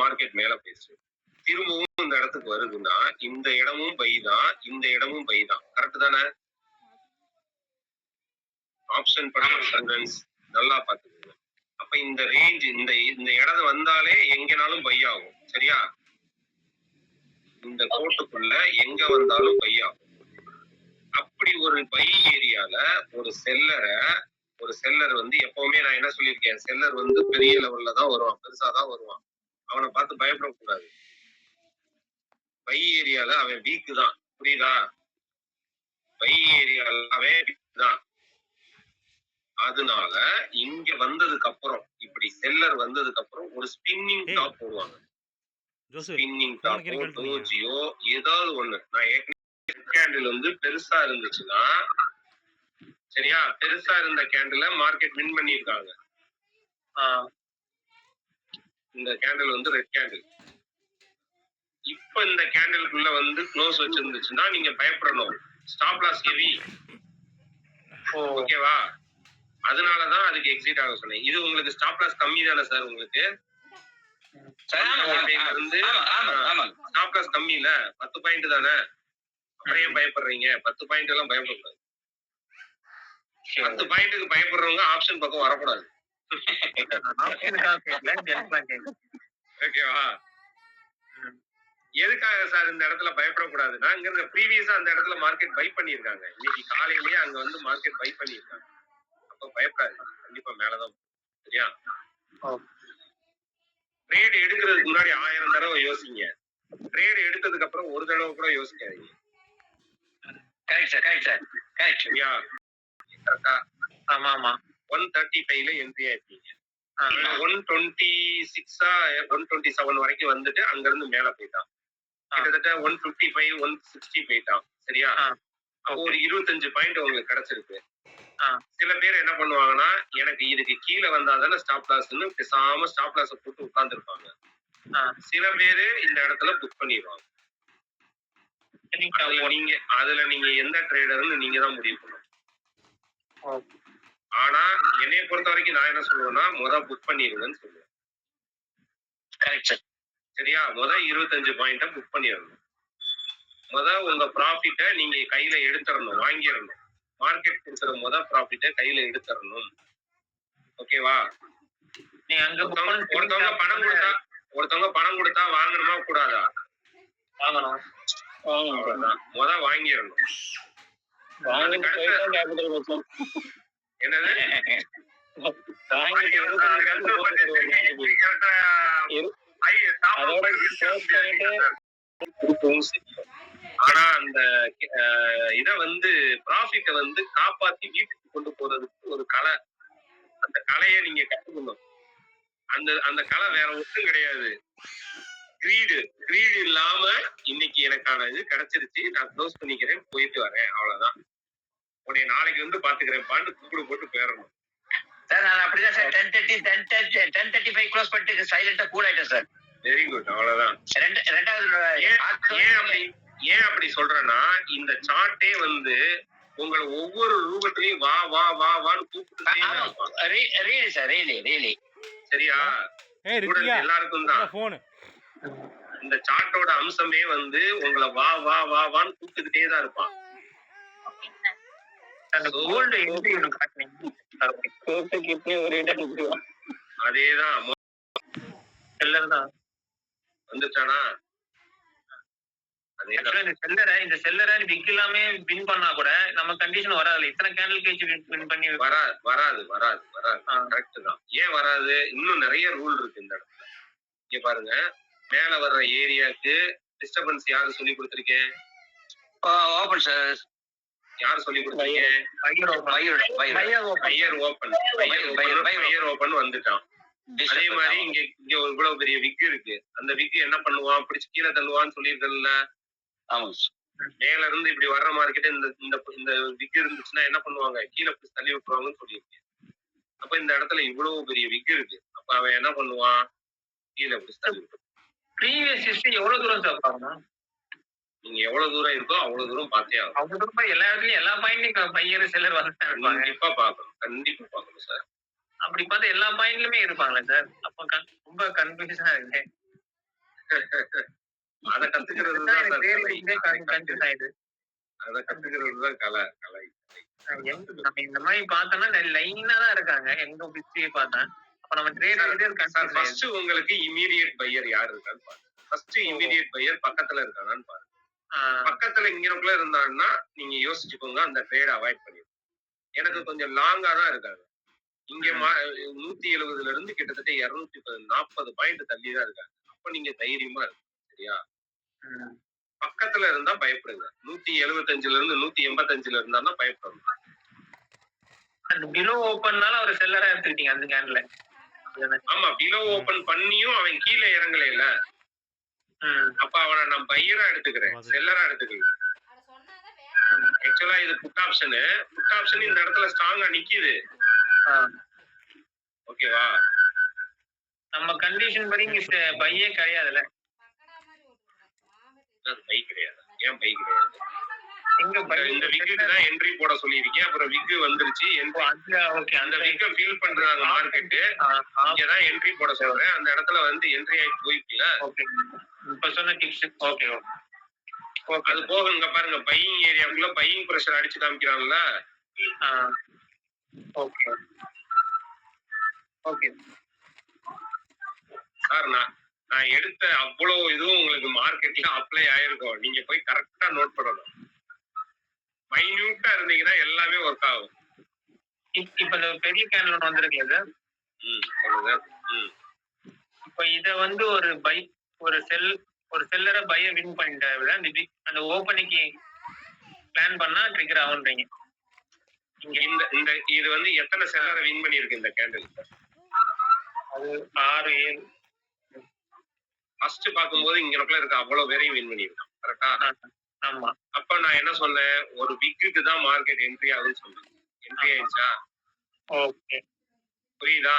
Market மேல போயிடுச்சு. திரும்பவும் இந்த இடத்துக்கு வருதுன்னா இந்த இடமும் பை தான், இந்த இடமும் பை தான். கரெக்ட் தானே? ஆப்ஷன் பண்ண நல்லா பாத்துக்கோங்க. அப்ப இந்த ரேஞ்ச் இந்த இந்த இடம் வந்தாலே எங்கனாலும் பை ஆகும். சரியா? இந்த கோட்டுக்குள்ள எங்க வந்தாலும் பை ஆகும். அப்படி ஒரு பை ஏரியால ஒரு செல்லர் வந்து எப்பவுமே நான் என்ன சொல்லியிருக்கேன், செல்லர் வந்து பெரிய லெவல்ல தான் வருவான், பெருசாதான் வருவான். அவனை பார்த்து பயப்படக்கூடாது. பை ஏரியால அவன் வீக்கு தான். புரியுதா? பை ஏரியால அவன் வீக்கு தான். அதனால இங்க வந்ததுக்கு அப்புறம் இப்படி செல்லர் வந்ததுக்கு அப்புறம் ஒரு ஸ்பின்னிங் டாப் போடுவாங்க. ஸ்பின்னிங் டாப்போ டோஜியோ ஏதாவது ஒண்ணு. நான் ஏற்கனவே கேண்டில் வந்து பெருசா இருந்துச்சுன்னா, சரியா, பெருசா இருந்த கேண்டில மார்க்கெட் வின் பண்ணிருக்காங்க. இந்த கேண்டில் வந்து ரெட் கேண்டில். இப்ப இந்த கேண்டிலுக்குள்ள வந்து க்ளோஸ் வச்சிருந்துச்சுன்னா நீங்க பயப்படணும். Stop loss heavy. ஓகேவா? அதனாலதான் அதுக்கு எக்ஸிட் ஆக சொன்னேன். இது உங்களுக்கு ஸ்டாப் லாஸ் கம்மி தானே சார்? உங்களுக்கு ஸ்டாப் லாஸ் கம்மி இல்ல, 10 பாயிண்ட் தானே. அப்புறம் ஏன் பயப்படுறீங்க? 10 பாயிண்ட் எல்லாம் பயப்படக்கூடாது. 10 பாயிண்ட்டுக்கு பயப்படுறவங்க ஆப்ஷன் பக்கம் வரக்கூடாது. ஓகேவா? எதுக்காக சார் இந்த இடத்துல பயப்படக்கூடாதுன்னா, இங்க ப்ரீவியஸா அந்த இடத்துல மார்க்கெட் பை பண்ணிருக்காங்க. இன்னைக்கு காலையிலேயே அங்க வந்து மார்க்கெட் பை பண்ணிருக்காங்க. அப்ப பயப்படாது, கண்டிப்பா மேலதான். சரியா? ட்ரேட் எடுக்கிறதுக்கு முன்னாடி 1000 தடவை யோசிங்க. ட்ரேட் எடுத்ததுக்கு அப்புறம் ஒரு தடவை கூட யோசிக்காதீங்க. சரியா? ஆமா ஆமா. 135ல என்ட்ரி ஆயிருக்கீங்க. 126 127 வரைக்கும் வந்துட்டு அங்க இருந்து மேல போயிட்டான். கிட்டத்தட்ட 155 160 போயிட்டான். சரியா? ஒரு 25 பாயிண்ட் உங்களுக்கு கிடைச்சிருக்கு. சில பேர் என்ன பண்ணுவாங்கன்னா, எனக்கு இதுக்கு கீழே வந்தாதானே ஸ்டாப் லாஸ்ன்னு பேசாம ஸ்டாப் லாஸ் போட்டு உட்கார்ந்துருப்பாங்க. சில பேரு இந்த இடத்துல புக் பண்ணிடுவாங்க. அதுல நீங்க எந்த ட்ரேடர்னு நீங்க தான் முடிவு பண்ணணும். ஆனா என்னைய பொறுத்த வரைக்கும் நான் என்ன சொல்லுவேன்னா, புக் பண்ணிடுங்கன்னு சொல்லுவேன். சரியா? 25 பாயிண்ட புக் பண்ணிடணும். உங்க ப்ராஃபிட்ட நீங்க கையில எடுத்துறணும், வாங்கிடணும். மார்க்கெட் கொடுக்குற ப்ராஃபிட்ட கையில எடுத்துறணும். ஓகேவா? ஒருத்தவங்க பணம் கொடுத்தா வாங்கணுமா கூடாதா? வாங்கணும். வாங்கிடணும். என்னது? ஆனா அந்த இத வந்து ப்ராஃபிட்ட வந்து காப்பாத்தி வீட்டுக்கு கொண்டு போறதுக்கு ஒரு கலை. அந்த கலையை நீங்க கத்துக்கணும். அந்த கலை வேற ஒன்றும் கிடையாது. கிரீடு இல்லாம இன்னைக்கு எனக்கான இது கிடைச்சிருச்சு, நான் க்ளோஸ் பண்ணிக்கிறேன், போயிட்டு வரேன், அவ்வளவுதான். உன்னை நாளைக்கு வந்து பாத்துக்கிறேன் பாண்டு கூப்பிடு போட்டு போயிடணும். சார் நான் அப்படிதான் சார் 10:35 க்ளோஸ் பண்ணிட்டு சைலண்டா கூல் ஆயிட்டேன் சார். வெரி குட், அவ்வளவுதான். ஏன் அப்படி சொல்றேன்னா, இந்த சார்ட்டே வந்து உங்களை ஒவ்வொரு ரூபத்திலையும் வா வா வா வான்னு கூப்பிட்டு சரியா? எல்லாருக்கும் தான் இந்த சார்ட்டோட அம்சமே வந்து உங்களை வா வா வா வான்னு கூப்பிட்டுக்கிட்டே தான் இருப்பான். அதேதான் வந்துச்சானா? இந்த செல்லரை விக் இல்லாம வின் பண்ணா கூட நம்ம கண்டிஷன் வராது. இத்தனை கேண்டில் கேஜ் வின் பண்ணி வராது. கரெக்ட் தான். ஏன் வராது? இன்னும் நிறைய ரூல் இருக்கு இந்த இடத்துல. இங்க பாருங்க, மேல வர்ற ஏரியாக்கு டிஸ்டர்பன்ஸ் யாரு சொல்லி கொடுத்திருக்கேன்? Open sir. யாரு சொல்லி கொடுத்திருக்கேன்? பையர் ஓபன் வந்துட்டான். அதே மாதிரி இங்க இவ்வளவு பெரிய விக் இருக்கு. அந்த விக் என்ன பண்ணுவான்? பிடிச்சு கீழே தள்ளுவான்னு சொல்லியிருக்கல. மேல இருந்து இப்படி வர்ற மார்க்கெட் இந்த விக் இருந்துச்சுன்னா என்ன பண்ணுவாங்க? கீழே பிடிச்சு தள்ளி விட்டுருவாங்கன்னு சொல்லியிருக்கேன். அப்ப இந்த இடத்துல இவ்வளவு பெரிய விக் இருக்கு. அப்ப அவன் என்ன பண்ணுவான்? கீழே பிடிச்சு தள்ளி விட்டுருவான். ப்ரீவியஸ் ஹிஸ்டரி எவ்வளவு தூரம் சார் பார்க்கணும்? நீங்க எவ்வளவு தூரம் இருக்கோ அவ்வளவு தூரம் பார்த்தே ஆகும். அவ்வளவு தூரம் எல்லா இடத்துலயும் எல்லா பாயிண்ட்லயும் பையர் செல்லர் வந்து கண்டிப்பா பார்க்கணும். கண்டிப்பா பார்க்கணும் சார். அப்படி பார்த்தா எல்லா பாயிண்ட்லயுமே இருப்பாங்களா சார்? அப்ப ரொம்ப கன்ஃபியூஷனா இருக்கு. அத கத்துக்கிறது அதுதான் தான் எனக்கு சார் ட்ரேட் கலை. எடுக்கிறதே கன்ஃபியூஸ் ஆயிடுது. அத கத்துக்கிறது தான் கலை. நம்ம இந்த மாதிரி பார்த்தோம்னா லைனா தான் இருக்காங்க. எங்க ஹிஸ்டரியை பார்த்தேன். அப்ப நம்ம ட்ரேட் சார் எடுக்கிறதே சார் கன்ஃபியூஸ் ஃபர்ஸ்ட் உங்களுக்கு இமிடியேட் பையர் யார் இருக்கான்னு பாருங்க. ஃபர்ஸ்ட் இமிடியேட் பையர் பக்கத்துல இருக்கானான்னு பாருங்க. பக்கத்துல இங்கனக்குள்ள இருந்தான்னா நீங்க யோசிச்சுக்கோங்க, அந்த ட்ரேட் அவாய்ட் பண்ணிடுங்க. எனக்கு கொஞ்சம் லாங்கா தான் இருக்காங்க. இங்க 170ல இருந்து கிட்டத்தட்ட 240 பாயிண்ட் தள்ளி தான் இருக்காங்க. அப்ப நீங்க தைரியமா இருக்கு. சரியா? பக்கத்துல இருந்தா பயப்படுங்க. 175ல இருந்து 185ல இருந்தா பயப்படணும். அந்த பிலோ ஓப்பன்னால ஒரு செல்லரா எடுத்துக்கிட்டீங்க அந்த கேன்ல. ஆமா, பிலோ ஓபன் பண்ணியும் அவன் கீழே இறங்கலைல. அப்ப அவனை நான் பையரா எடுத்துக்கிறேன், செல்லரா எடுத்துக்கல. ஆக்சுவலா இது புட் ஆப்ஷன். புட் ஆப்ஷன் இந்த இடத்துல ஸ்ட்ராங்கா நிக்குது. ஓகேவா? நம்ம கண்டிஷன் படி இங்க பையே கிடையாதுல. பை கிடையாது. ஏன் பை கிடையாது? எங்க பை இந்த விக்குக்கு தான் என்ட்ரி போட சொல்லிருக்கேன். அப்புறம் விக்கு வந்துருச்சு. ஓகே, அந்த விக்க ஃபில் பண்றாங்க மார்க்கெட். இங்க தான் என்ட்ரி போட சொல்றேன். அந்த இடத்துல வந்து என்ட்ரி ஆகி போயிட்டுல. ஓகே, இப்ப சொன்ன டிப்ஸ். ஓகே ஓகே, அது போக இங்க பாருங்க, பையிங் ஏரியாக்குள்ள பையிங் பிரஷர் அடிச்சு காமிக்கிறாங்கல்ல. ஓகே ஓகே சார், நான் எடுத்த அவ்வளவு இதுவும் உங்களுக்கு மார்க்கெட்ல அப்ளை ஆயிருக்கும். நீங்க போய் கரெக்டா நோட் பண்ணணும். மைன்யூட்டா இருந்தீங்கன்னா எல்லாமே ஒர்க் ஆகும். இப்ப இந்த பெரிய கேன்ல ஒன்று வந்திருக்கு சார். சொல்லுங்க. இப்ப இத வந்து ஒரு செல்லரை பைய வின் பண்ணிட்ட விட அந்த ஓப்பனிக்கு பிளான் பண்ணா ட்ரிகர் ஆகுன்றீங்க. இந்த இது வந்து எத்தனை செல்லரை வின் பண்ணிருக்கு இந்த கேண்டில்? அது 6 7. ஃபர்ஸ்ட் பாக்கும்போது இங்கனக்குள்ள இருக்க அவ்வளவு பேரையும் வின் பண்ணிருக்கான். கரெக்டா? ஆமா. அப்ப நான் என்ன சொன்னேன், ஒரு விக்குக்கு தான் மார்க்கெட் என்ட்ரி ஆகுதுன்னு சொன்னேன். என்ட்ரி ஆயிடுச்சா? ஓகே, புரியுதா?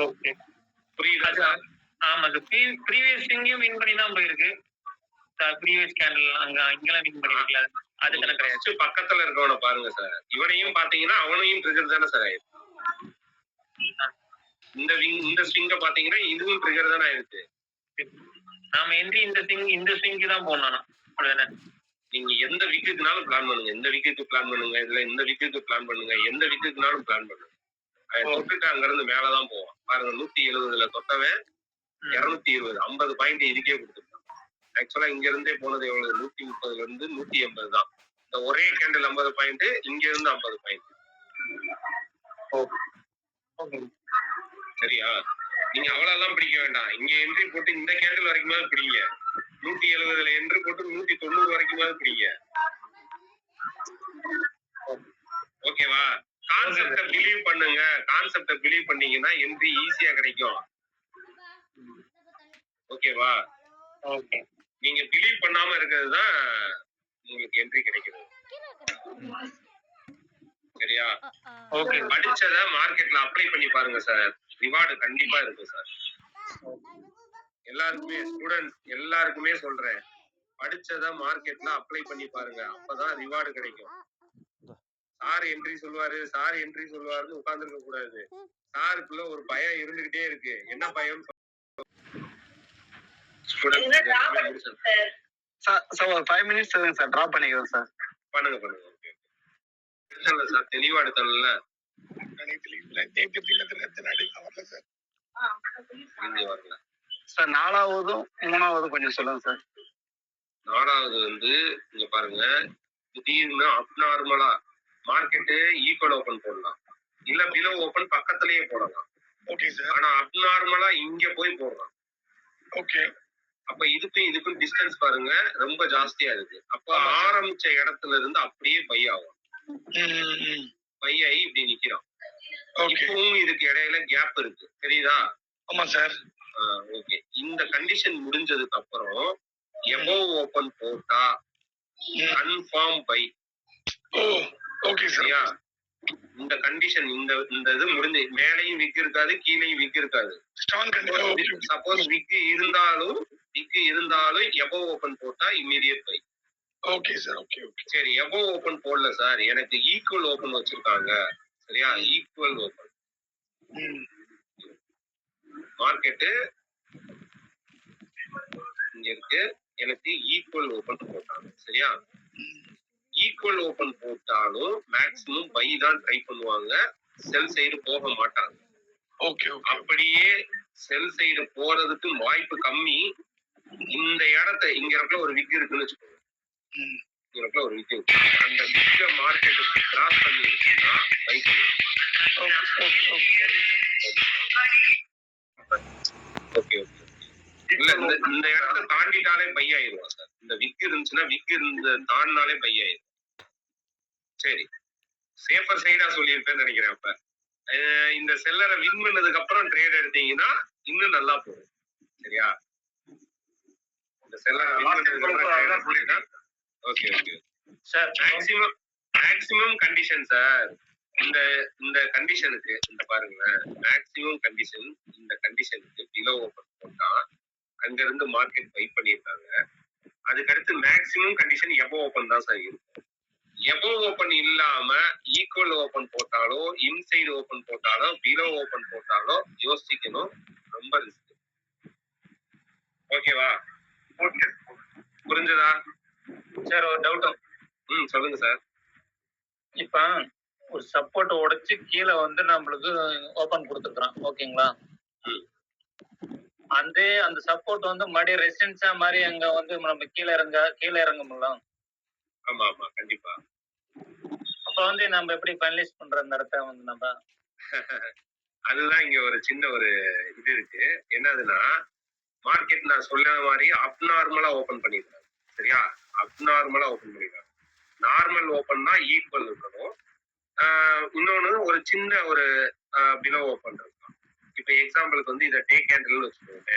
ஓகே, புரியுதா சார்? ஆமா, அது ப்ரீவியஸ் திங்கையும் வின் பண்ணி தான் போயிருக்கு. ப்ரீவியஸ் கேண்டில் இங்கெல்லாம் வின் பண்ணிருக்கல. அது கணக்கு கிடையாது. பக்கத்துல இருக்கவனை பாருங்க சார். இவனையும் பாத்தீங்கன்னா அவனையும் ட்ரிகர் தானே சார் ஆயிருக்கு. இந்த ஸ்விங்க பாத்தீங்கன்னா இதுவும் ட்ரிகர் தானே ஆயிருக்கு. நாம என்ட்ரி இந்த ஸ்விங்க்கு தான் போனோம். அப்படிதானே? நீங்க எந்த விக்குக்குனாலும் பிளான் பண்ணுங்க. இந்த விக்குக்கு பிளான் பண்ணுங்க, இதுல இந்த விக்குக்கு பிளான் பண்ணுங்க, எந்த விக்குக்குனாலும் பிளான் பண்ணுங்க. தொட்டுட்டு அங்க இருந்து மேலதான் போவான். பாருங்க, 170ல தொட்டவன் 220 50 பாயிண்ட் இதுக்கே கொடுத்துருக்கான். ஆக்சுவலா இங்க இருந்தே போனது எவ்வளவு? 130ல இருந்து 180 தான். இந்த ஒரே கேண்டில் 50 பாயிண்ட், இங்க இருந்து 50 பாயிண்ட். சரியா? நீங்க அவ்வளவுதான் பிடிக்க வேண்டாம். இங்க என்ட்ரி போட்டு இந்த கேண்டில் வரைக்கும் பிடிங்க. 170ல என்ட்ரி போட்டு 190 வரைக்கும் பிடிங்க. ஓகேவா? கான்செப்ட பிலீவ் பண்ணுங்க. கான்செப்ட பிலீவ் பண்ணீங்கன்னா என்ட்ரி ஈஸியா கிடைக்கும். ஓகேவா? ஓகே, நீங்க பிலீவ் பண்ணாம இருக்கிறது தான் உங்களுக்கு என்ட்ரி கிடைக்குது. சரியா? ஓகே, படிச்சத மார்க்கெட்ல அப்ளை பண்ணி பாருங்க சார். ரிவார்டு கண்டிப்பா இருக்கும் சார். எல்லாருக்குமே ஸ்டூடெண்ட்ஸ் எல்லாருக்குமே சொல்றேன், படிச்சத மார்க்கெட்ல அப்ளை பண்ணி பாருங்க. அப்பதான் ரிவார்டு கிடைக்கும். சார் என்ட்ரி சொல்லுவாருன்னு உட்கார்ந்துருக்க கூடாது. சாருக்குள்ள ஒரு பயம் இருந்துகிட்டே இருக்கு. என்ன பயம்? சார் ஒரு 5 மினிட்ஸ் சார் டிராப் பண்ணிக்கிறேன் சார். பண்ணுங்க. எடுத்தல சார், தெளிவா எடுத்தல. வரல சார். 4வதும் 3வதும் கொஞ்சம் சொல்லுங்க சார். 4வது வந்து இங்க பாருங்க, திடீர்னு அப்நார்மலா மார்க்கெட்டு ஈக்குவல் ஓபன் போடலாம், இல்ல பிலோ ஓபன் பக்கத்திலேயே போடலாம். Okay sir. ஆனா அப்நார்மலா இங்க போய் போடலாம். ஓகே. அப்ப இதுக்கும் டிஸ்டன்ஸ் பாருங்க, ரொம்ப ஜாஸ்தியா இருக்கு. அப்ப ஆரம்பிச்ச இடத்துல இருந்து அப்படியே பை ஆகும். பை ஆகி இப்படி நிக்கிறான். இப்பவும் இதுக்கு இடையில கேப் இருக்கு. தெரியுதா? ஆமா சார். ஓகே. இந்த கண்டிஷன் முடிஞ்சதுக்கு அப்புறம் எபோவ் ஓபன் போட்டா கன்ஃபார்ம் பை. ஓகே சரியா? இந்த கண்டிஷன் இந்த இது முடிஞ்சு மேலையும் விக் இருக்காது, கீழையும் விக் இருக்காது. சப்போஸ் விக் இருந்தாலும் எபோவ் ஓபன் போட்டா immediate buy. Okay sir. Okay. சரி, எபோவ் ஓபன் போடல சார், எனக்கு ஈக்குவல் ஓபன் வச்சிருக்காங்க. சரியா? ஈக்குவல் ஓபன் மார்க்கெட்டு இங்க இருக்கு. எனக்கு ஈக்குவல் ஓபன் போட்டாங்க. சரியா? ஈக்குவல் ஓபன் போட்டாலும் மேக்ஸிமம் பை தான் ட்ரை பண்ணுவாங்க. செல் சைடு போக மாட்டாங்க. ஓகே ஓகே அப்படியே செல் சைடு போறதுக்கு வாய்ப்பு கம்மி. இந்த இடத்த இங்க இடத்துல ஒரு விக் இருக்குன்னு வச்சுக்கோங்க. ம். இங்க இடத்துல ஒரு விக் இருக்கு. அந்த விக்க மார்க்கெட்டுக்கு கிராஸ் பண்ணிருச்சுன்னா பை பண்ணிருக்கோம். Okay okay okay okay. இல்ல இந்த இடத்த தாண்டிட்டாலே பை ஆயிடுவா சார். இந்த விக் இருந்துச்சுன்னா விக் இருந்த தாண்டினாலே பை ஆயிடும். சரி, சேஃபர் சைடா சொல்லியிருப்பேன்னு நினைக்கிறேன். அப்ப இந்த செல்லரை வின் பண்ணதுக்கு அப்புறம் ட்ரேட் எடுத்தீங்கன்னா இன்னும் நல்லா போகும். சரியா? இந்த செல்லரை வின் பண்ணதுக்கு அப்புறம் trade எடுத்தீங்கன்னா okay okay sir maximum condition sir. இந்த இந்த கண்டிஷனுக்கு இந்த பாருங்களேன், மேக்ஸிமம் கண்டிஷன் இந்த கண்டிஷனுக்கு பிலோ ஓபன் போட்டா அங்க இருந்து மார்க்கெட் பை பண்ணிருக்காங்க. அதுக்கடுத்து மேக்ஸிமம் கண்டிஷன் எபோ ஓபன் தான் சார் இருக்கும். எபோ ஓபன் இல்லாம ஈக்குவல் ஓபன் போட்டாலோ இன்சைடு ஓபன் போட்டாலோ பிலோ ஓபன் போட்டாலோ யோசிக்கணும். ரொம்ப ரிஸ்க். ஓகேவா? ஓகே, புரிஞ்சதா சார்? ஒரு டவுட். சொல்லுங்க சார். இப்ப ஒரு சப்போர்ட் உடைச்சு கீழே வந்து நம்மளுக்கு ஓபன் கொடுத்துருக்கான், ஓகேங்களா? ம். அந்த சப்போர்ட் வந்து மறுபடியும் ரெசிஸ்டன்ஸா மாதிரி அங்க வந்து நம்ம கீழே இறங்க முடியலாம். ஆமா ஆமா கண்டிப்பா. அப்ப வந்து நம்ம எப்படி ஃபைனலைஸ் பண்ற அந்த இடத்த வந்து நம்ம அதுதான் இங்க ஒரு சின்ன ஒரு இது இருக்கு. என்னதுன்னா, மார்க்கெட் நான் சொன்ன மாதிரி அப்நார்மலா ஓபன் பண்ணிருக்காங்க. சரியா? அப்நார்மலா ஓபன் பண்ணிருக்காங்க. நார்மல் ஓபன்னா ஈக்குவல் இருக்கணும். இன்னொன்னு ஒரு சின்ன ஒரு பிலோ ஓபன் இருக்கும். இப்ப எக்ஸாம்பிளுக்கு வந்து இதை டே கேண்டில்னு வச்சுக்கோங்க.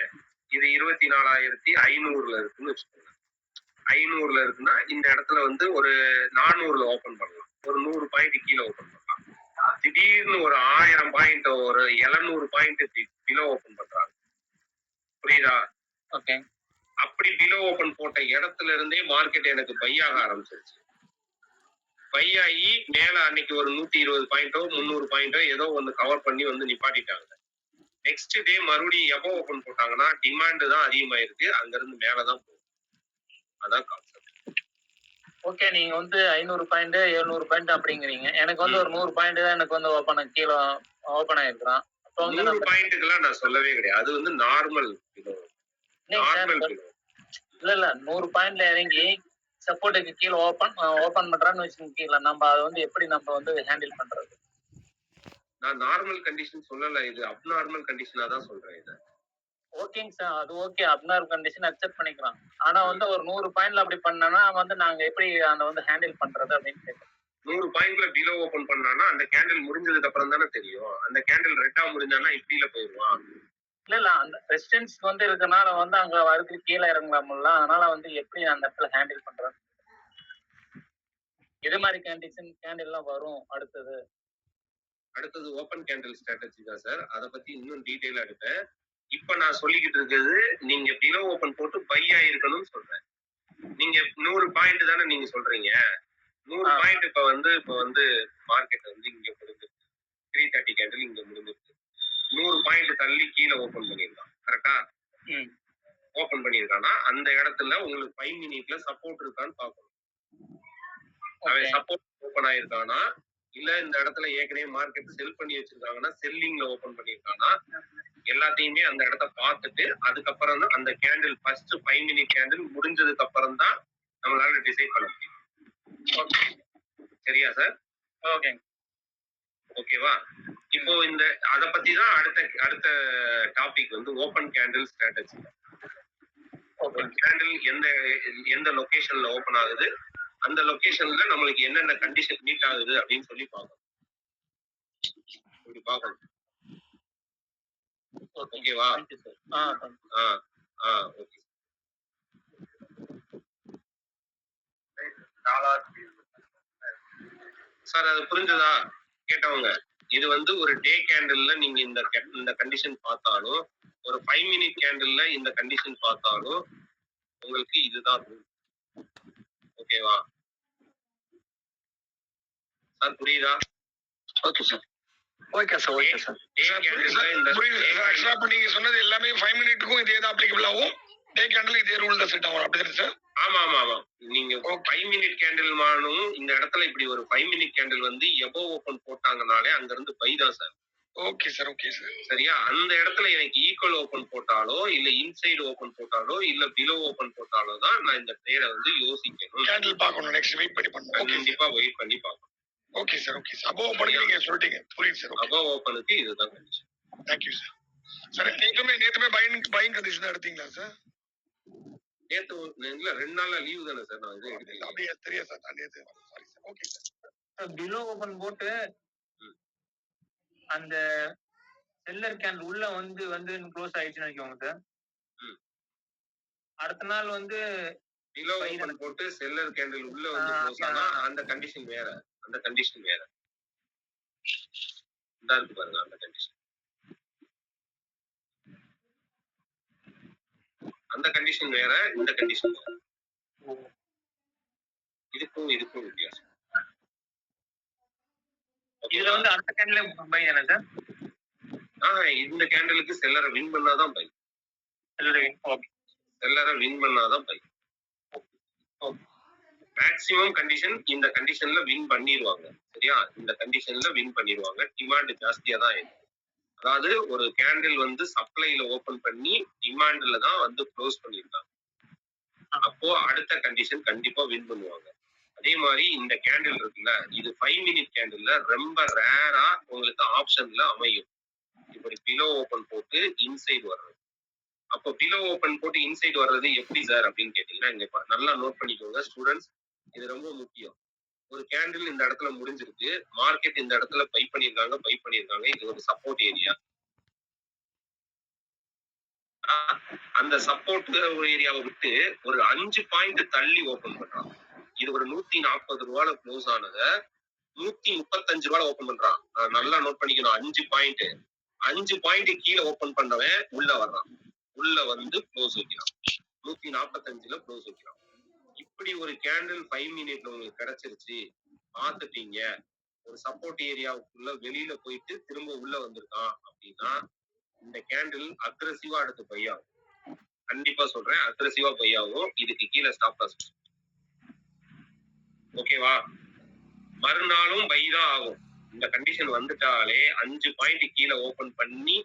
இது 24,500 இருக்குன்னு வச்சுக்கோங்க. 500 இருக்குன்னா இந்த இடத்துல வந்து ஒரு 400 ஓபன் பண்ணலாம். ஒரு 100 பாயிண்ட் கீழே ஓபன் பண்ணலாம். திடீர்னு ஒரு 1000 பாயிண்ட் ஒரு 700 பாயிண்ட் பிலோ ஓபன் பண்றாங்க. புரியுதா? ஓகே. அப்படி பிலோ ஓபன் போட்ட இடத்துல இருந்தே மார்க்கெட் எனக்கு பை ஆக ஆரம்பிச்சிருச்சு. பை ஆகி மேல அன்னைக்கு ஒரு 120 பாயிண்டோ 300 பாயிண்டோ ஏதோ ஒன்னு கவர் பண்ணி வந்து நிப்பாட்டிட்டாங்க. நெக்ஸ்ட் டே மறுபடியும் எப்போ ஓபன் போட்டாங்கன்னா டிமாண்ட் தான் அதிகமாயிருக்கு. அங்க இருந்து மேலதான் போகும். அதான் கான்செப்ட். ஓகே, நீங்க வந்து 500 பாயிண்ட் 700 பாயிண்ட் அப்படிங்கிறீங்க. எனக்கு வந்து ஒரு 100 பாயிண்ட் தான் எனக்கு வந்து கீழே ஓபன் ஆயிருக்கிறான். அப்போ வந்து 100 பாயிண்ட்டுக்கெல்லாம் நான் சொல்லவே கிடையாது. அது வந்து நார்மல் பிலோ. நார்மல் பிலோ இல்ல 100 பாயிண்ட்ல இறங்கி சப்போர்ட்டுக்கு கீழே ஓபன் பண்றான்னு வச்சுக்கோங்க. கீழே நம்ம அதை வந்து எப்படி நம்ம வந்து ஹேண்டில் பண்றது? நான் நார்மல் கண்டிஷன் சொல்லல. இது அப்நார்மல் கண்டிஷனா தான் சொல்றேன். இதை ஓகேங்க சார், அது ஓகே, அப்நார்மல் கண்டிஷன் அக்செப்ட் பண்ணிக்கலாம். ஆனா வந்து ஒரு 100 பாயிண்ட்ல அப்படி பண்ணனா வந்து நாங்க எப்படி அதை வந்து ஹேண்டில் பண்றது அப்படின்னு கேட்கிறேன். 100 பாயிண்ட்ல பிலோ ஓபன் பண்ணானா அந்த கேண்டில் முடிஞ்சதுக்கு அப்புறம் தானே தெரியும். அந்த கேண்டில் ரெட்டா முடிஞ்சானா இப்படில போயிடுவான். இல்ல அந்த ரெசிஸ்டன்ஸ் வந்து இருக்கனால வந்து அங்க வரதுக்கு கீழே இறங்கலாம்ல. அதனால வந்து எப்படி அந்த இடத்துல ஹேண்டில் பண்றது? இது மாதிரி கேண்டில் எல்லாம் வரும் அடுத்தது ஓபன் கேண்டில் ஸ்ட்ராட்டஜி தான் சார். அதை பத்தி இன்னும் டீடைலா எடுப்பேன். இப்ப நான் சொல்லிக்கிட்டு இருக்கிறது நீங்க பிலோ ஓபன் போட்டு பை ஆயிருக்கணும்னு சொல்றேன். நீங்க 100 பாயிண்ட் தானே நீங்க சொல்றீங்க. 100 பாயிண்ட் இப்ப வந்து மார்க்கெட் வந்து இங்க முடிஞ்சிருக்கு. 330 கேண்டில் இங்க முடிஞ்சிருக்கு. 100 பாயிண்ட் தள்ளி கீழே ஓபன் பண்ணிருக்கான். கரெக்டா? ஓபன் பண்ணிருக்கானா அந்த இடத்துல உங்களுக்கு 5 மினிட்ல சப்போர்ட் இருக்கான்னு பாக்கணும். அவன் சப்போர்ட் ஓபன் ஆயிருக்கானா இல்ல இந்த இடத்துல ஏற்கனவே மார்க்கெட் செல் பண்ணி வச்சிருக்காங்கன்னா செல்லிங்ல ஓபன் பண்ணிருக்கானா எல்லாத்தையுமே அந்த இடத்த பார்த்துட்டு அதுக்கப்புறம் தான் அந்த கேண்டில் ஃபர்ஸ்ட் 5 மினிட் கேண்டில் முடிஞ்சதுக்கு அப்புறம் தான் நம்மளால டிசைட் பண்ண முடியும். சரியா சார்? ஓகே. ஓகேவா? இப்போ இந்த அத பத்தி தான் அடுத்த டாபிக் வந்து open candle strategy. Open candle எந்த லொகேஷன்ல ஓபன் ஆகுது, அந்த லொகேஷன்ல நம்மளுக்கு என்னென்ன கண்டிஷன் மீட் ஆகுது அப்படின்னு சொல்லி பார்க்கணும். இப்படி பார்க்கணும். ஓகேவா? Okay sir. அது புரிஞ்சதா கேட்டவங்க? இது வந்து ஒரு டே கேண்டில்ல நீங்க இந்த கண்டிஷன் பார்த்தாலும் ஒரு 5 மினிட் கேண்டில்ல இந்த கண்டிஷன் பார்த்தாலும் உங்களுக்கு இதுதான் ஓகேவா சார்? புரியுதா? Okay sir. Okay sir. நீங்க சொன்னது எல்லாமே 5 மினிட்டுக்கும் இதே தான் அப்ளிகபிள் ஆகும். டே கேண்டில் இதே ரூல் தான் செட் ஆகும் அப்படிதானே சார்? ஆமா ஆமா ஆமா நீங்க 5 மினிட் கேண்டில் மானும் இந்த இடத்துல இப்படி ஒரு 5 மினிட் கேண்டில் வந்து எபோவ் ஓபன் போட்டாங்கனாலே அங்க இருந்து பை தான் sir. Okay sir, okay sir. சரியா? அந்த இடத்துல எனக்கு ஈக்குவல் ஓபன் போட்டாலோ இல்ல இன்சைடு ஓபன் போட்டாலோ இல்ல பிலோ ஓபன் போட்டாலோ தான் நான் இந்த ட்ரேட வந்து யோசிக்கணும். கேண்டில் பார்க்கணும். நெக்ஸ்ட் வெயிட் பண்ணி பண்ணணும். ஓகே கண்டிப்பா வெயிட் பண்ணி பார்க்கணும். Okay sir, okay sir. Above ஓபனுக்கு நீங்க சொல்லிட்டீங்க. புரியுது சார். ஓகே. அபோவ் ஓபனுக்கு இதுதான் condition. Thank you sir. Sir நேத்துமே பையிங் கண்டிஷன் தான் எடுத்தீங்களா சார்? நேத்து இல்ல 2 நாளா லீவ் தானே சார் நான் இது எடுக்கல. அப்படியே தெரியாது சார். நான் நேத்து sorry sir. Okay sir. Below open போட்டு அந்த செல்லர் கேன் உள்ள வந்து க்ளோஸ் ஆயிடுச்சுன்னு நினைக்கோங்க சார். அடுத்த நாள் வந்து பிலோ ஓபன் போட்டு செல்லர் கேண்டில் உள்ள வந்து க்ளோஸ் ஆனா அந்த கண்டிஷன் வேற. அந்த கண்டிஷன் வேற. இந்த இருக்கு பாருங்க அந்த கண்டிஷன். அந்த கண்டிஷன் வேற, இந்த கண்டிஷன் வேற. இதுக்கும் வித்தியாசம். இதுல வந்து அடுத்த கேண்டிலே பை தானே சார்? இந்த கேண்டிலுக்கு செல்லரை வின் பண்ணாதான் பை. செல்லரை வின் பண்ணாதான் பை. மேக்ஸிமம் கண்டிஷன் இந்த கண்டிஷன்ல வின் பண்ணிடுவாங்க. சரியா? இந்த கண்டிஷன்ல வின் பண்ணிடுவாங்க. டிமாண்ட் ஜாஸ்தியா தான் இருக்கு. அதாவது ஒரு கேண்டில் வந்து சப்ளைல ஓபன் பண்ணி டிமாண்ட்ல தான் வந்து க்ளோஸ் பண்ணிருக்காங்க. அப்போ அடுத்த கண்டிஷன் கண்டிப்பா வின் பண்ணுவாங்க. அதே மாதிரி இந்த கேண்டில் இருக்குல்ல, இது 5 மினிட் கேண்டில்ல ரொம்ப ரேரா உங்களுக்கு ஆப்ஷன்ல அமையும். இப்படி பிலோ ஓபன் போட்டு இன்சைடு வர்றது. அப்போ பிலோ ஓபன் போட்டு இன்சைடு வர்றது எப்படி சார் அப்படின்னு கேட்டீங்கன்னா, இங்க நல்லா நோட் பண்ணிக்கோங்க ஸ்டூடெண்ட்ஸ். இது ரொம்ப முக்கியம். ஒரு கேண்டில் இந்த இடத்துல முடிஞ்சிருக்கு. மார்க்கெட் இந்த இடத்துல பை பண்ணிருக்காங்க. இது ஒரு சப்போர்ட் ஏரியா. அந்த சப்போர்ட் ஏரியாவை விட்டு ஒரு 5 பாயிண்ட் தள்ளி ஓபன் பண்றான். இது ஒரு 140 ரூபால க்ளோஸ் ஆனத 135 ரூபால ஓபன் பண்றான். நல்லா நோட் பண்ணிக்கணும். 5 பாயிண்ட் கீழே ஓபன் பண்ணவன் உள்ள வர்றான். உள்ள வந்து க்ளோஸ் வைக்கிறான். 145ல க்ளோஸ் வைக்கிறான். இப்படி ஒரு கேண்டில் 5 மினிட்ல உங்களுக்கு கிடைச்சிருச்சு, பார்த்துட்டீங்க. ஒரு சப்போர்ட் ஏரியாவுக்குள்ள வெளியில போயிட்டு திரும்ப உள்ள வந்திருக்கான் அப்படின்னா இந்த கேண்டில் அக்ரெசிவா அடுத்து பை ஆகும். கண்டிப்பா சொல்றேன், அக்ரெசிவா பை ஆகும். இதுக்கு கீழே ஸ்டாப் லாஸ். ஓகேவா? மறுநாளும் பை தான் ஆகும். இந்த கண்டிஷன் வந்துட்டாலே 5 பாயிண்ட் கீழே ஓபன் பண்ணி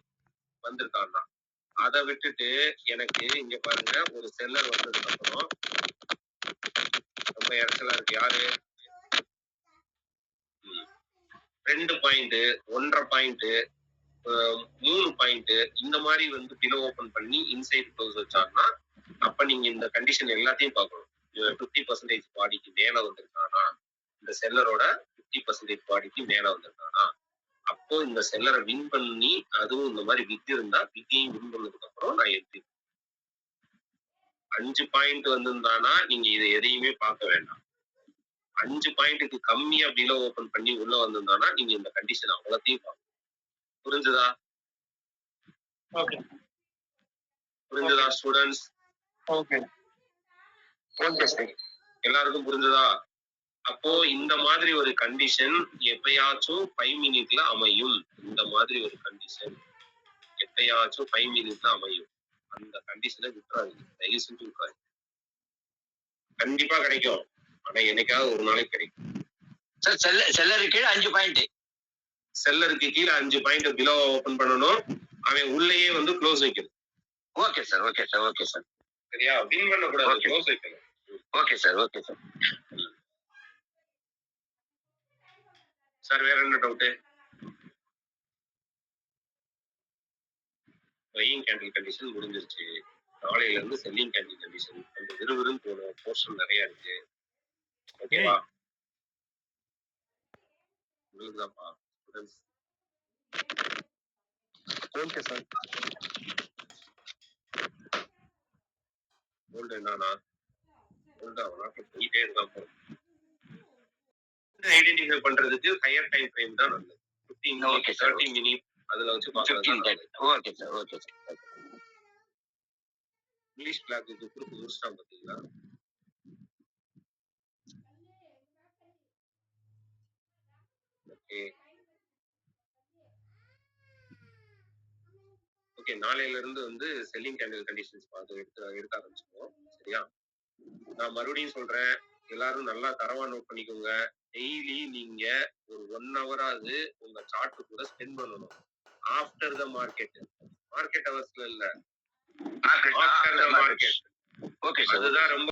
வந்திருக்கான். அதை விட்டுட்டு எனக்கு இங்க பாருங்க ஒரு செல்லர் வந்ததுக்கு அப்புறம் ரொம்ப இறச்சலா இருக்கு. யாரு 2 பாயிண்ட் 1.5 பாயிண்ட் 3 பாயிண்ட் இந்த மாதிரி வந்து பிலோ ஓபன் பண்ணி இன்சைட் க்ளோஸ் வச்சாங்கன்னா அப்ப நீங்க இந்த கண்டிஷன் எல்லாத்தையும் பார்க்கணும். 50% பாடிக்கு மேல வந்திருக்கானா, இந்த செல்லரோட 50% பாடிக்கு மேல வந்திருக்கானா, அப்போ இந்த செல்லரை வின் பண்ணி அதுவும் இந்த மாதிரி வித் இருந்தா வித்தையும் வின் பண்ணதுக்கு அப்புறம் நான் எப்படி 5 பாயிண்ட் வந்திருந்தானா நீங்க இதை எதையுமே பார்க்க வேண்டாம். 5 பாயிண்ட்டுக்கு கம்மியா பிலோ ஓபன் பண்ணி உள்ள வந்திருந்தானா நீங்க இந்த கண்டிஷன் அவ்வளோத்தையும் பார்க்கணும். புரிஞ்சுதா? புரிஞ்சுதா ஸ்டூடெண்ட்ஸ்? எல்லாருக்கும் புரிஞ்சுதா? அப்போ இந்த மாதிரி ஒரு கண்டிஷன் எப்பயாச்சும் 5 மினிட்ல அமையும். இந்த மாதிரி ஒரு கண்டிஷன் எப்பயாச்சும் 5 மினிட்ல அமையும். அந்த கண்டிஷனை விட்டுறாதீங்க. தயவு செஞ்சு விட்டுறாதீங்க. கண்டிப்பா கிடைக்கும். ஆனா என்னைக்காவது ஒரு நாளைக்கு கிடைக்கும். செல்லருக்கு கீழே 5 பாயிண்ட். செல்லருக்கு கீழே 5 பாயிண்ட் பிலோ ஓபன் பண்ணணும். அவன் உள்ளேயே வந்து க்ளோஸ் வைக்கணும். Okay sir, okay sir, okay sir. சரியா? வின் பண்ண கூடாது, க்ளோஸ் வைக்கணும். Okay sir, okay sir. Sir வேற என்ன டவுட்? பையிங் கேண்டில் கண்டிஷன் முடிஞ்சிருச்சு. நாளையில இருந்து செல்லிங் கேண்டில் கண்டிஷன். அந்த விறுவிறுன்னு போன போர்ஷன் நிறைய இருக்கு. ஓகேவா? உங்களுக்குதான்ப்பா ஸ்டூடெண்ட்ஸ். Okay sir. கோல்டு என்னன்னா கோல்டு அவனாக்கு போயிட்டே இருக்கான் போல. ஐடென்டிஃபை பண்றதுக்கு ஹையர் டைம் ஃப்ரேம் தான் நல்லது. 15 மினிட் 30 மினிட் அதுல வச்சு பார்க்கறது. Okay sir, okay sir. English கிளாக்கு குரூப் முடிச்சிட்டான் பாத்தீங்களா? ஓகே ஓகே, நாளையில இருந்து வந்து செல்லிங் கேண்டில் கண்டிஷன்ஸ் பார்த்து எடுக்க ஆரம்பிச்சுக்குவோம். சரியா? நான் மறுபடியும் சொல்றேன், எல்லாரும் நல்லா தரவா நோட் பண்ணிக்கோங்க. டெய்லி நீங்க ஒரு 1 ஹவராவது உங்க சார்ட் கூட ஸ்பெண்ட் பண்ணணும். After the market. மார்க்கெட் ஹவர்ஸ்ல இல்ல, after the market. Okay sir. அதுதான் ரொம்ப